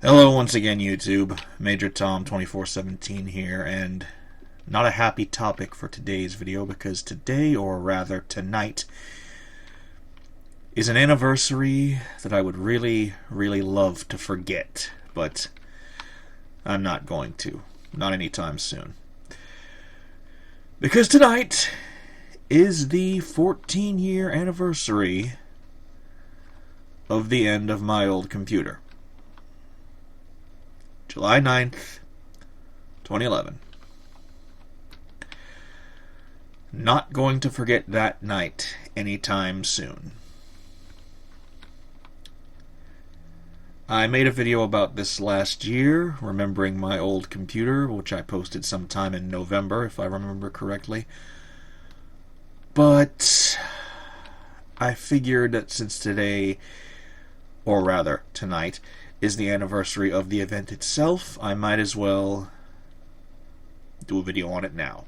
Hello once again, YouTube. Major Tom 2417 here, and not a happy topic for today's video because today, or rather tonight, is an anniversary that I would really love to forget, but I'm not going to. Not anytime soon. Because tonight is the 14-year anniversary of the end of my old computer. July 9th, 2011. Not going to forget that night anytime soon. I made a video about this last year, remembering my old computer, which I posted sometime in November, if I remember correctly. But I figured that since today, or rather tonight, is the anniversary of the event itself, I might as well do a video on it now.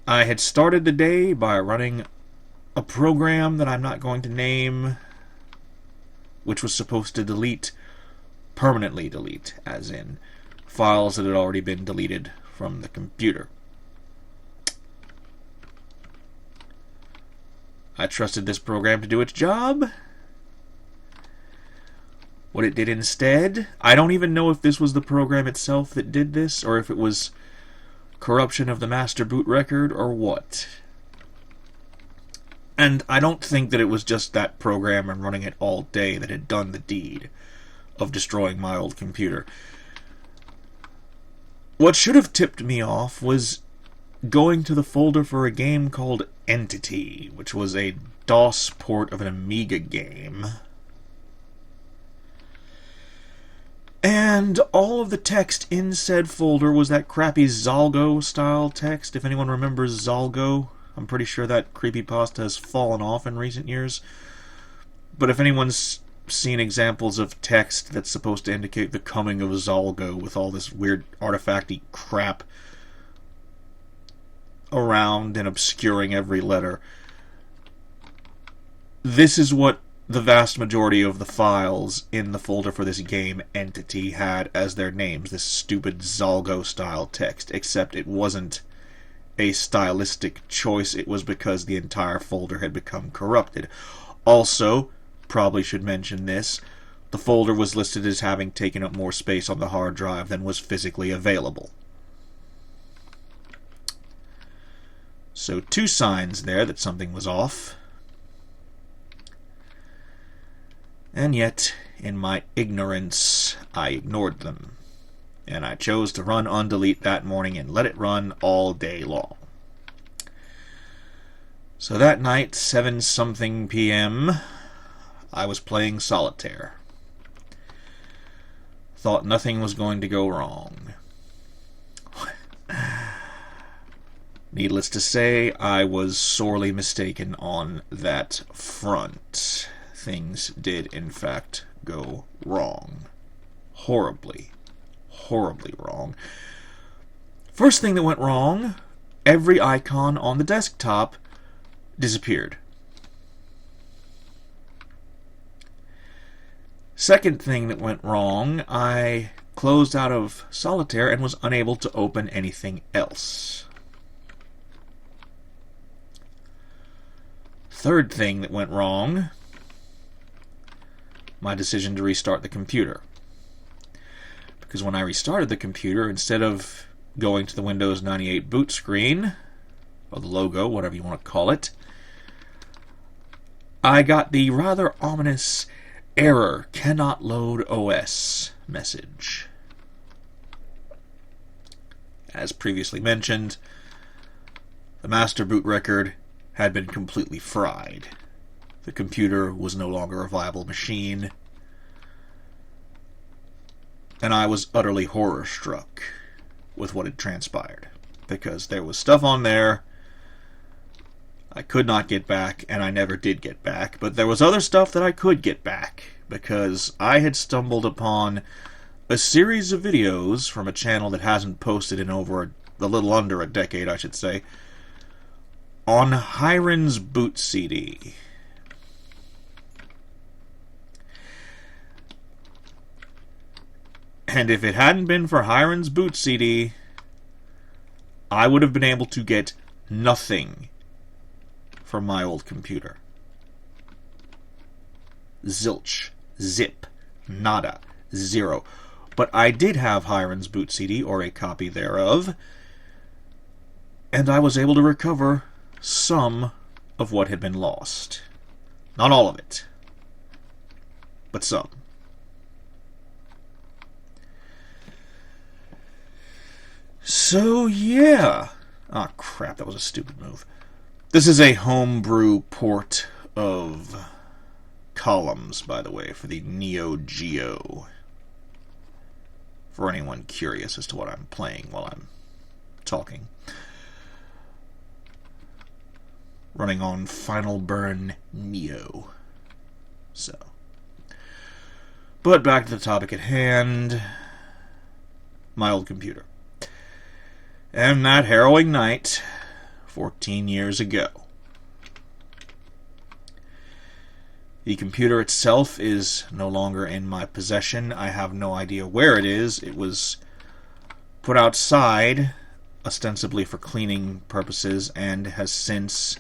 I had started the day by running a program that I'm not going to name, which was supposed to permanently delete, as in files that had already been deleted from the computer. I trusted this program to do its job. What it did instead, I don't even know if this was the program itself that did this, or if it was corruption of the master boot record, or what. And I don't think that it was just that program and running it all day that had done the deed of destroying my old computer. What should have tipped me off was going to the folder for a game called Entity, which was a DOS port of an Amiga game. And all of the text in said folder was that crappy Zalgo-style text. If anyone remembers Zalgo, I'm pretty sure that creepypasta has fallen off in recent years. But if anyone's seen examples of text that's supposed to indicate the coming of Zalgo with all this weird artifacty crap around and obscuring every letter, this is what the vast majority of the files in the folder for this game Entity had as their names, this stupid Zalgo-style text, except it wasn't a stylistic choice, it was because the entire folder had become corrupted. Also, probably should mention this, the folder was listed as having taken up more space on the hard drive than was physically available. So, two signs there that something was off. And yet, in my ignorance, I ignored them. And I chose to run undelete that morning and let it run all day long. So that night, 7-something p.m., I was playing solitaire. Thought nothing was going to go wrong. Needless to say, I was sorely mistaken on that front. Things did, in fact, go wrong. Horribly wrong. First thing that went wrong, every icon on the desktop disappeared. Second thing that went wrong, I closed out of solitaire and was unable to open anything else. Third thing that went wrong, my decision to restart the computer. Because when I restarted the computer, instead of going to the Windows 98 boot screen, or the logo, whatever you want to call it, I got the rather ominous error, cannot load OS message. As previously mentioned, the master boot record had been completely fried. The computer was no longer a viable machine, and I was utterly horror-struck with what had transpired, because there was stuff on there I could not get back, and I never did get back, but there was other stuff that I could get back, because I had stumbled upon a series of videos from a channel that hasn't posted in over a little under a decade, I should say, on Hiren's boot CD. And if it hadn't been for Hiron's boot CD, I would have been able to get nothing from my old computer. Zilch. Zip. Nada. Zero. But I did have Hiron's boot CD, or a copy thereof, and I was able to recover some of what had been lost. Not all of it, but some. So, yeah. Ah, crap, that was a stupid move. This is a homebrew port of Columns, by the way, for the Neo Geo. For anyone curious as to what I'm playing while I'm talking. Running on Final Burn Neo. So. But back to the topic at hand. My old computer. And that harrowing night, 14 years ago. The computer itself is no longer in my possession. I have no idea where it is. It was put outside, ostensibly for cleaning purposes, and has since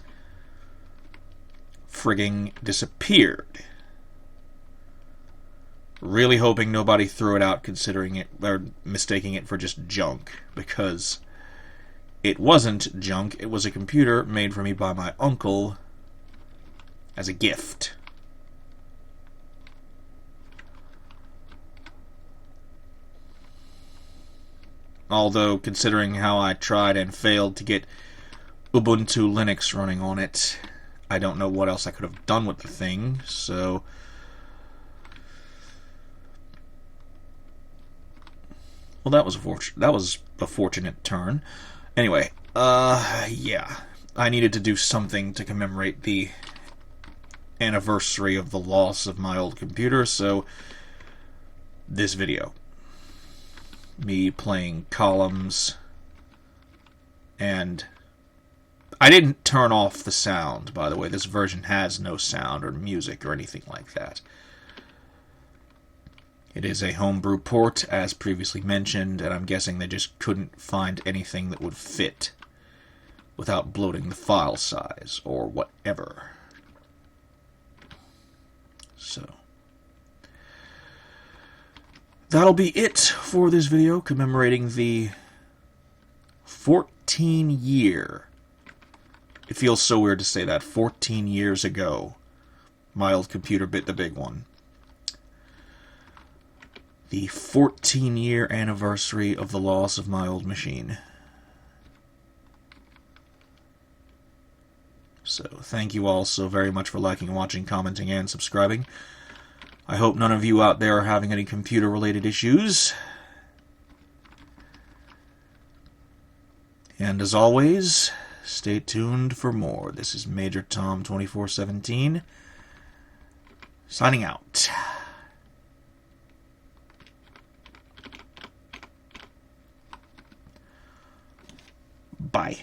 frigging disappeared. Really hoping nobody threw it out, considering it, or mistaking it for just junk, because it wasn't junk. It was a computer made for me by my uncle as a gift. Although, considering how I tried and failed to get Ubuntu Linux running on it, I don't know what else I could have done with the thing, so... Well, that was a fortunate turn. Anyway, yeah. I needed to do something to commemorate the anniversary of the loss of my old computer, so this video. Me playing Columns, and I didn't turn off the sound, by the way. This version has no sound or music or anything like that. It is a homebrew port, as previously mentioned, and I'm guessing they just couldn't find anything that would fit without bloating the file size, or whatever. So, that'll be it for this video, commemorating the 14-year. It feels so weird to say that. 14 years ago, my old computer bit the big one. The 14-year anniversary of the loss of my old machine. So, thank you all so very much for liking, watching, commenting, and subscribing. I hope none of you out there are having any computer-related issues. And as always, stay tuned for more. This is Major Tom 2417, signing out. Bye.